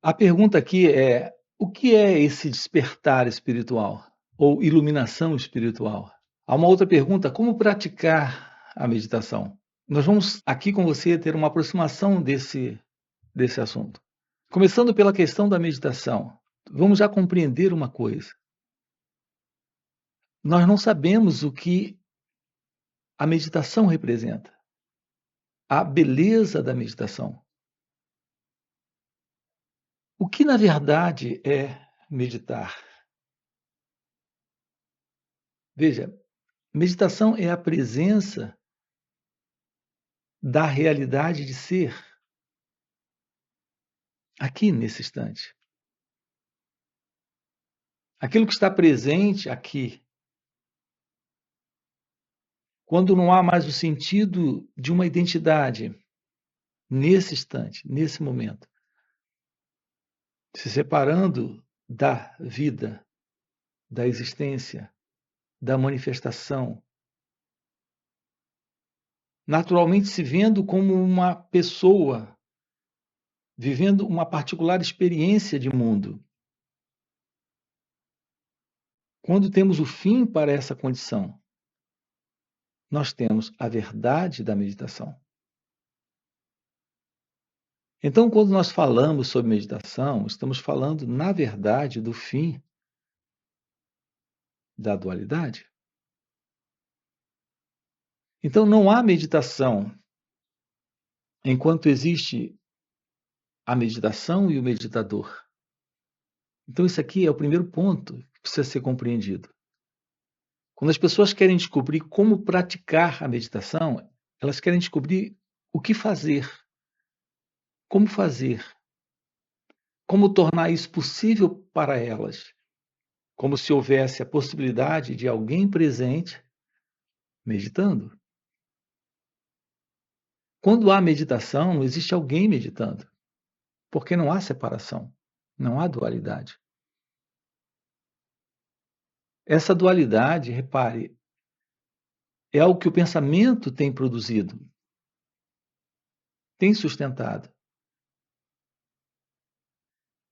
A pergunta aqui é: o que é esse despertar espiritual ou iluminação espiritual? Há uma outra pergunta: como praticar a meditação? Nós vamos aqui com você ter uma aproximação desse assunto. Começando pela questão da meditação, vamos já compreender uma coisa. Nós não sabemos o que a meditação representa, a beleza da meditação. O que, na verdade, é meditar? Veja, meditação é a presença da realidade de ser aqui nesse instante. Aquilo que está presente aqui, quando não há mais o sentido de uma identidade nesse instante, nesse momento, se separando da vida, da existência, da manifestação, naturalmente se vendo como uma pessoa vivendo uma particular experiência de mundo. Quando temos o fim para essa condição, nós temos a verdade da meditação. Então, quando nós falamos sobre meditação, estamos falando, na verdade, do fim da dualidade. Então, não há meditação enquanto existe a meditação e o meditador. Então, isso aqui é o primeiro ponto que precisa ser compreendido. Quando as pessoas querem descobrir como praticar a meditação, elas querem descobrir o que fazer, como tornar isso possível para elas, como se houvesse a possibilidade de alguém presente meditando. Quando há meditação, não existe alguém meditando, porque não há separação, não há dualidade. Essa dualidade, repare, é algo que o pensamento tem produzido, tem sustentado.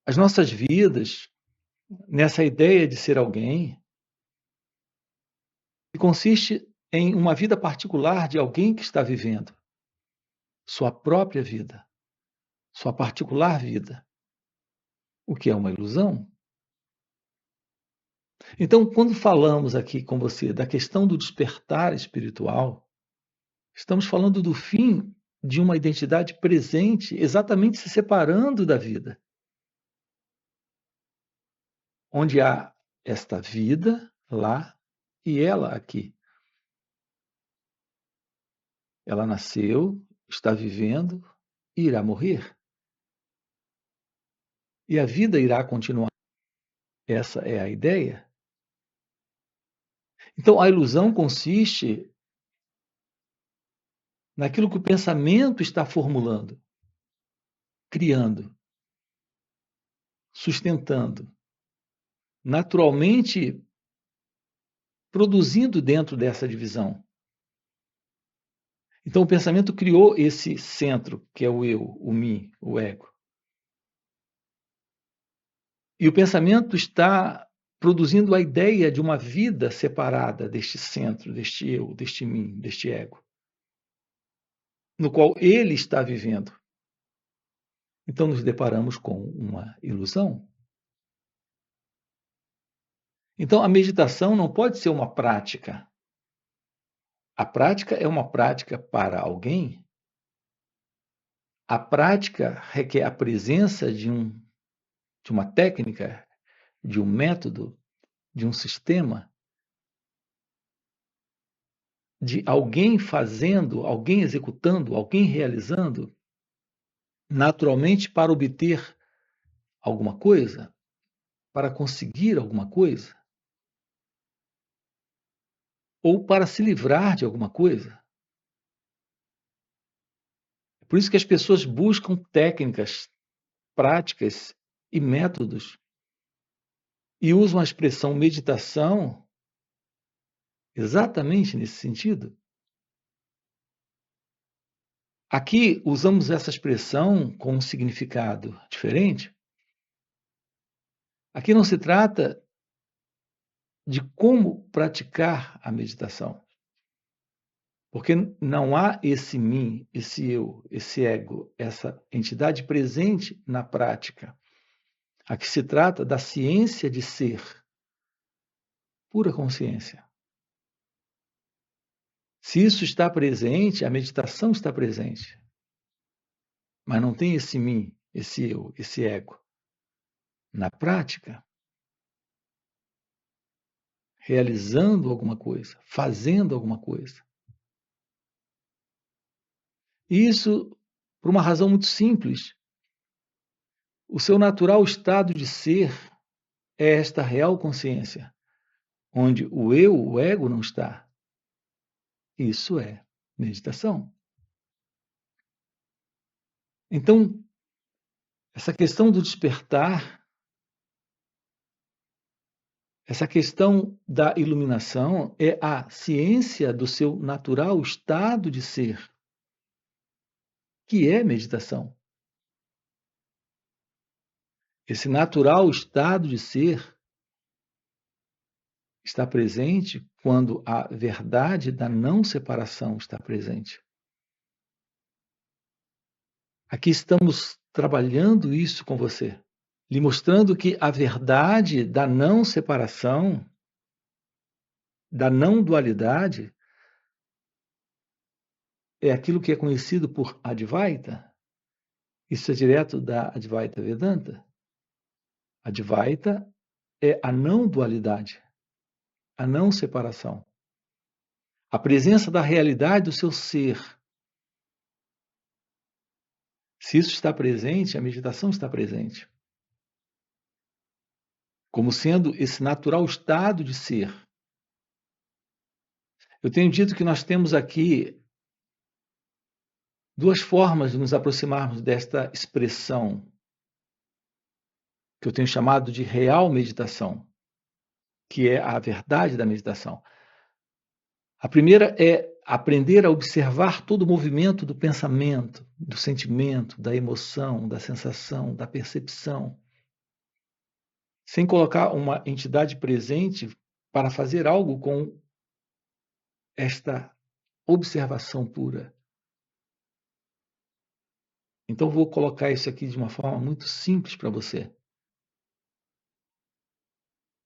As nossas vidas, nessa ideia de ser alguém, consiste em uma vida particular de alguém que está vivendo sua própria vida, sua particular vida, o que é uma ilusão. Então, quando falamos aqui com você da questão do despertar espiritual, estamos falando do fim de uma identidade presente, exatamente se separando da vida, onde há esta vida lá e ela aqui. Ela nasceu, está vivendo e irá morrer. E a vida irá continuar. Essa é a ideia. Então, a ilusão consiste naquilo que o pensamento está formulando, criando, sustentando, naturalmente produzindo dentro dessa divisão. Então, o pensamento criou esse centro, que é o eu, o mim, o ego. E o pensamento está produzindo a ideia de uma vida separada deste centro, deste eu, deste mim, deste ego, no qual ele está vivendo. Então, nos deparamos com uma ilusão. Então, a meditação não pode ser uma prática. A prática é uma prática para alguém. A prática requer a presença de uma técnica, de um método, de um sistema, de alguém fazendo, alguém executando, alguém realizando, naturalmente para obter alguma coisa, para conseguir alguma coisa, ou para se livrar de alguma coisa. Por isso que as pessoas buscam técnicas, práticas e métodos e usam a expressão meditação exatamente nesse sentido. Aqui usamos essa expressão com um significado diferente, Aqui não se trata de como praticar a meditação, porque não há esse mim, esse eu, esse ego, essa entidade presente na prática. Aqui se trata da ciência de ser, pura consciência. Se isso está presente, a meditação está presente. Mas não tem esse mim, esse eu, esse ego. Na prática, realizando alguma coisa, fazendo alguma coisa. Isso por uma razão muito simples. O seu natural estado de ser é esta real consciência, onde o eu, o ego, não está. Isso é meditação. Então, essa questão do despertar, essa questão da iluminação é a ciência do seu natural estado de ser, que é meditação. Esse natural estado de ser está presente quando a verdade da não separação está presente. Aqui estamos trabalhando isso com você, lhe mostrando que a verdade da não separação, da não dualidade, é aquilo que é conhecido por Advaita. Isso é direto da Advaita Vedanta. Advaita é a não dualidade, a não separação. A presença da realidade do seu ser. Se isso está presente, a meditação está presente. Como sendo esse natural estado de ser. Eu tenho dito que nós temos aqui duas formas de nos aproximarmos desta expressão, que eu tenho chamado de real meditação, que é a verdade da meditação. A primeira é aprender a observar todo o movimento do pensamento, do sentimento, da emoção, da sensação, da percepção, sem colocar uma entidade presente para fazer algo com esta observação pura. Então, vou colocar isso aqui de uma forma muito simples para você.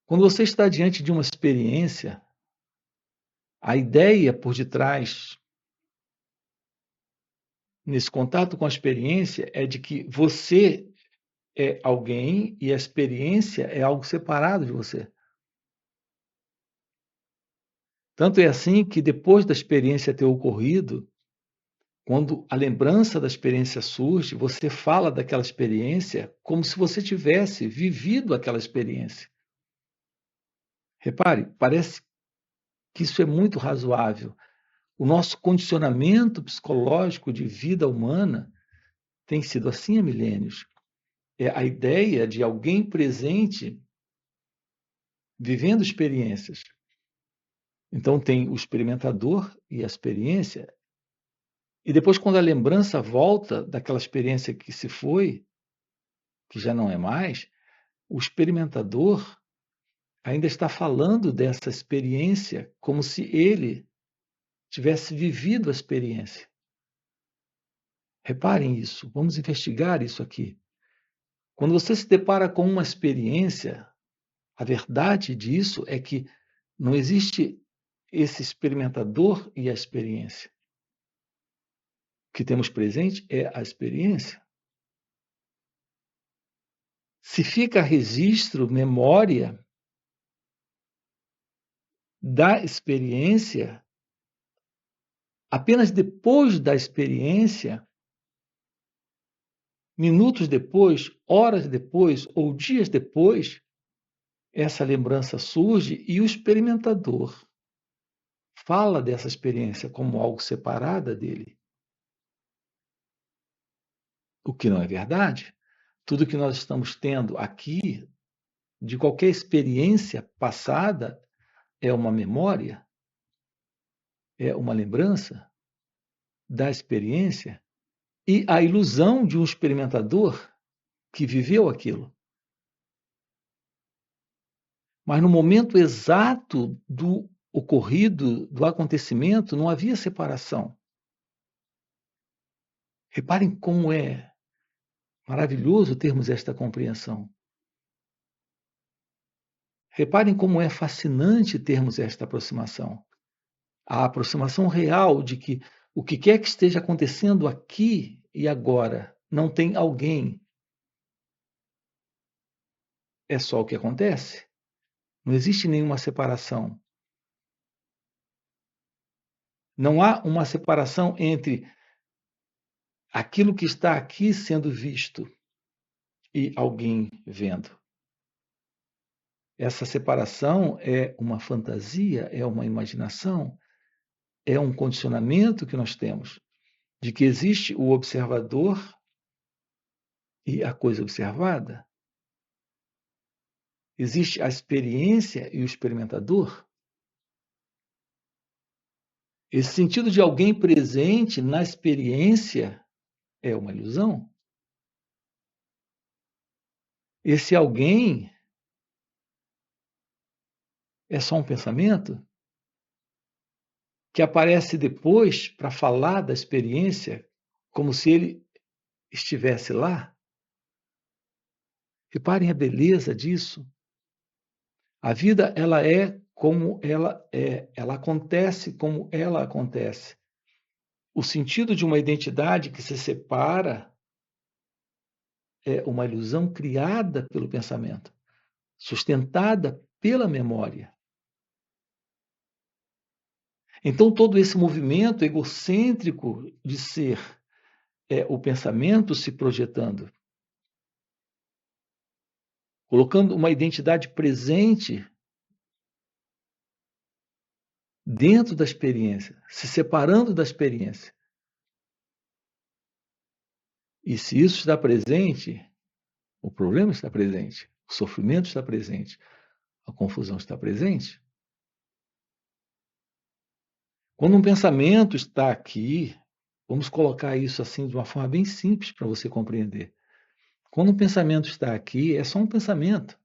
Quando você está diante de uma experiência, a ideia por detrás, nesse contato com a experiência, é de que você é alguém e a experiência é algo separado de você. Tanto é assim que depois da experiência ter ocorrido, quando a lembrança da experiência surge, você fala daquela experiência como se você tivesse vivido aquela experiência. Repare, parece que isso é muito razoável. O nosso condicionamento psicológico de vida humana tem sido assim há milênios. É a ideia de alguém presente vivendo experiências. Então tem o experimentador e a experiência, e depois quando a lembrança volta daquela experiência que se foi, que já não é mais, o experimentador ainda está falando dessa experiência como se ele tivesse vivido a experiência. Reparem isso, vamos investigar isso aqui. Quando você se depara com uma experiência, a verdade disso é que não existe esse experimentador e a experiência. O que temos presente é a experiência. Se fica registro, memória da experiência, apenas depois da experiência, minutos depois, horas depois ou dias depois, essa lembrança surge e o experimentador fala dessa experiência como algo separada dele. O que não é verdade. Tudo que nós estamos tendo aqui, de qualquer experiência passada, é uma memória, é uma lembrança da experiência e a ilusão de um experimentador que viveu aquilo. Mas no momento exato do ocorrido, do acontecimento, não havia separação. Reparem como é maravilhoso termos esta compreensão. Reparem como é fascinante termos esta aproximação. A aproximação real de que o que quer que esteja acontecendo aqui e agora não tem alguém, é só o que acontece. Não existe nenhuma separação. Não há uma separação entre aquilo que está aqui sendo visto e alguém vendo. Essa separação é uma fantasia, é uma imaginação, é um condicionamento que nós temos de que existe o observador e a coisa observada. Existe a experiência e o experimentador. Esse sentido de alguém presente na experiência é uma ilusão. Esse alguém é só um pensamento que aparece depois para falar da experiência como se ele estivesse lá. Reparem a beleza disso. A vida, ela é como ela é, ela acontece como ela acontece. O sentido de uma identidade que se separa é uma ilusão criada pelo pensamento, sustentada pela memória. Então, todo esse movimento egocêntrico de ser é o pensamento se projetando, colocando uma identidade presente dentro da experiência, se separando da experiência. E se isso está presente, o problema está presente, o sofrimento está presente, a confusão está presente. Quando um pensamento está aqui, vamos colocar isso assim de uma forma bem simples para você compreender. Quando um pensamento está aqui, é só um pensamento,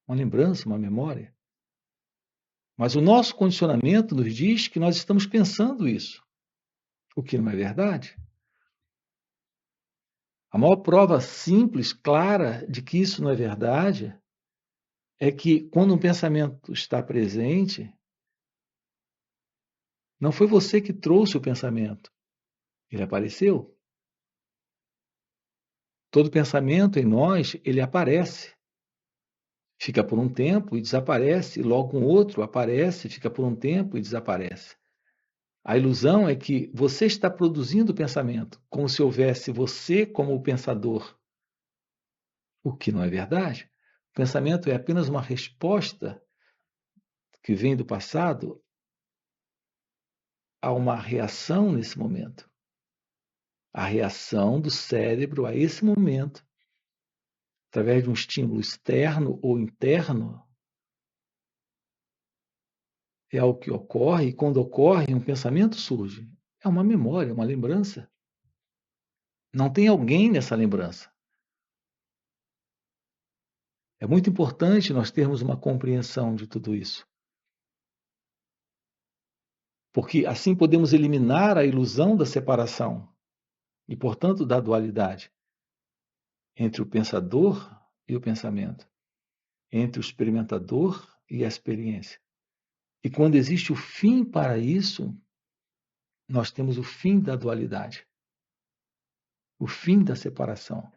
uma lembrança, uma memória. Mas o nosso condicionamento nos diz que nós estamos pensando isso, o que não é verdade. A maior prova simples, clara, de que isso não é verdade é que quando um pensamento está presente, não foi você que trouxe o pensamento, ele apareceu. Todo pensamento em nós, ele aparece. Fica por um tempo e desaparece, e logo um outro aparece, fica por um tempo e desaparece. A ilusão é que você está produzindo o pensamento, como se houvesse você como o pensador, o que não é verdade. O pensamento é apenas uma resposta que vem do passado a uma reação nesse momento. A reação do cérebro a esse momento, através de um estímulo externo ou interno, é algo que ocorre, e quando ocorre, um pensamento surge. É uma memória, uma lembrança. Não tem alguém nessa lembrança. É muito importante nós termos uma compreensão de tudo isso. Porque assim podemos eliminar a ilusão da separação e, portanto, da dualidade entre o pensador e o pensamento, entre o experimentador e a experiência. E quando existe o fim para isso, nós temos o fim da dualidade, o fim da separação.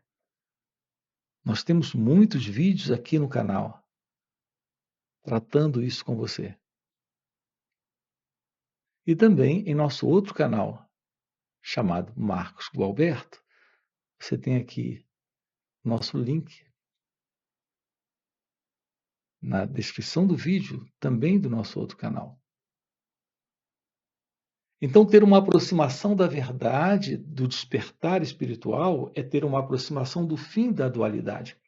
Nós temos muitos vídeos aqui no canal tratando isso com você. E também em nosso outro canal, chamado Marcos Gualberto, você tem aqui nosso link na descrição do vídeo, também do nosso outro canal. Então, ter uma aproximação da verdade, do despertar espiritual, é ter uma aproximação do fim da dualidade,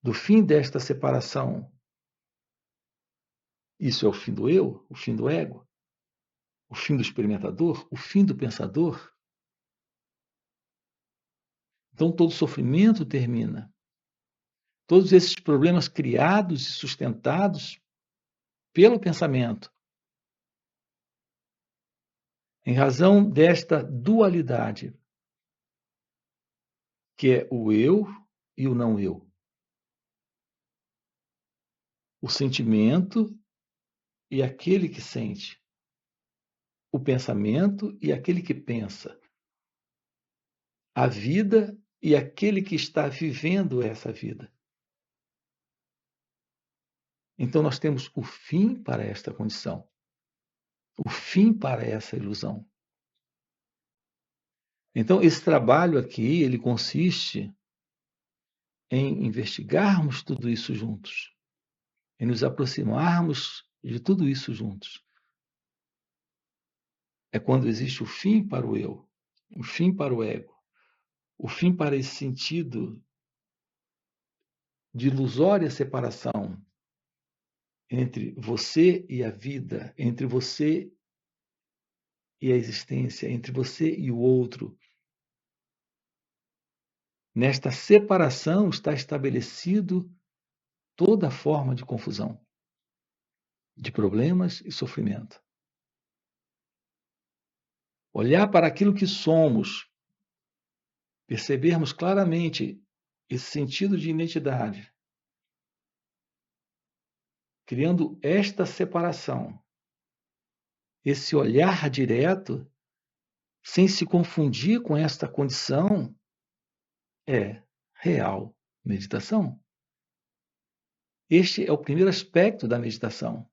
do fim desta separação. Isso é o fim do eu, o fim do ego, o fim do experimentador, o fim do pensador. Então, todo sofrimento termina. Todos esses problemas criados e sustentados pelo pensamento, em razão desta dualidade, que é o eu e o não eu. O sentimento e aquele que sente. O pensamento e aquele que pensa. A vida e aquele que está vivendo essa vida. Então nós temos o fim para esta condição. O fim para essa ilusão. Então esse trabalho aqui, ele consiste em investigarmos tudo isso juntos. Em nos aproximarmos de tudo isso juntos. É quando existe o fim para o eu, o fim para o ego, o fim para esse sentido de ilusória separação entre você e a vida, entre você e a existência, entre você e o outro. Nesta separação está estabelecido toda forma de confusão, de problemas e sofrimento. Olhar para aquilo que somos, percebermos claramente esse sentido de identidade, criando esta separação, esse olhar direto, sem se confundir com esta condição, é real meditação. Este é o primeiro aspecto da meditação.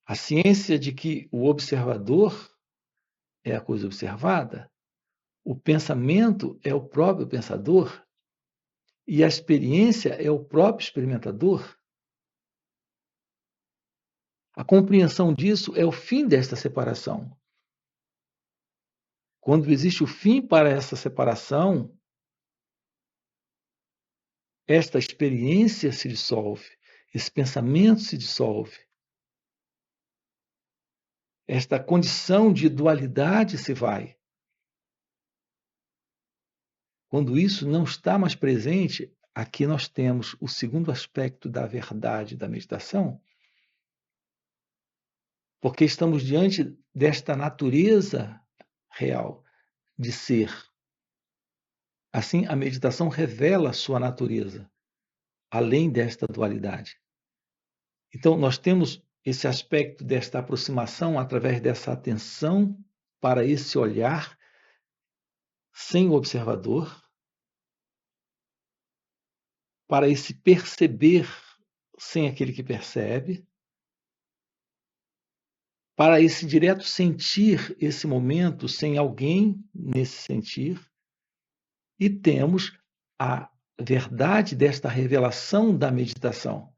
A ciência de que o observador é a coisa observada, o pensamento é o próprio pensador e a experiência é o próprio experimentador. A compreensão disso é o fim desta separação. Quando existe o fim para essa separação, esta experiência se dissolve, esse pensamento se dissolve, esta condição de dualidade se vai. Quando isso não está mais presente, aqui nós temos o segundo aspecto da verdade da meditação, porque estamos diante desta natureza real de ser. Assim, a meditação revela a sua natureza, além desta dualidade. Então, nós temos esse aspecto desta aproximação através dessa atenção para esse olhar sem o observador, para esse perceber sem aquele que percebe, para esse direto sentir esse momento sem alguém nesse sentir, e temos a verdade desta revelação da meditação,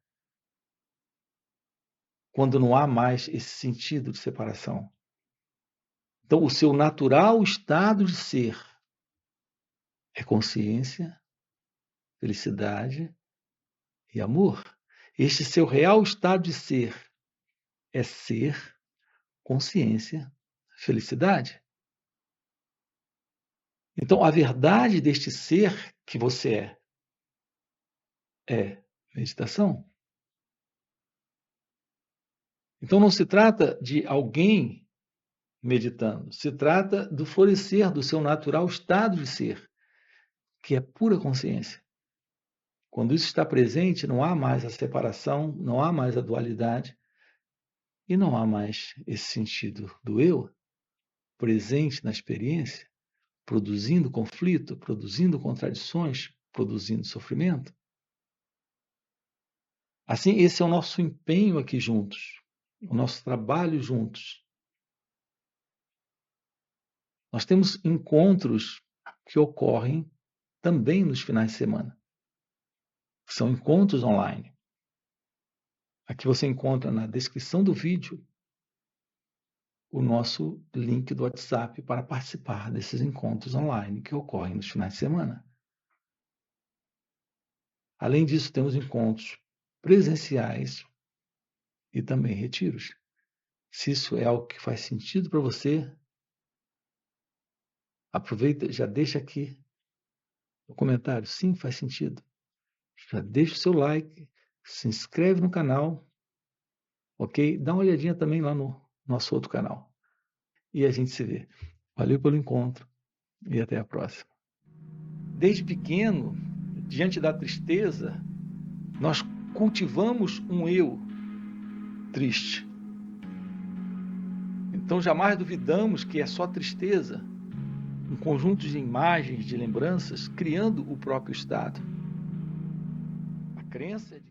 quando não há mais esse sentido de separação. Então, o seu natural estado de ser é consciência, felicidade e amor. Este seu real estado de ser é ser, consciência, felicidade. Então, a verdade deste ser que você é meditação. Então, não se trata de alguém meditando, se trata do florescer do seu natural estado de ser, que é pura consciência. Quando isso está presente, não há mais a separação, não há mais a dualidade e não há mais esse sentido do eu presente na experiência, produzindo conflito, produzindo contradições, produzindo sofrimento. Assim, esse é o nosso empenho aqui juntos, o nosso trabalho juntos. Nós temos encontros que ocorrem também nos finais de semana. São encontros online. Aqui você encontra na descrição do vídeo o nosso link do WhatsApp para participar desses encontros online que ocorrem nos finais de semana. Além disso, temos encontros presenciais e também retiros. Se isso é algo que faz sentido para você, aproveita, já deixa aqui no comentário. Sim, faz sentido. Já deixa o seu like, se inscreve no canal, ok? Dá uma olhadinha também lá no nosso outro canal. E a gente se vê. Valeu pelo encontro e até a próxima. Desde pequeno, diante da tristeza, nós cultivamos um eu triste. Então jamais duvidamos que é só tristeza, um conjunto de imagens, de lembranças, criando o próprio estado. A crença é de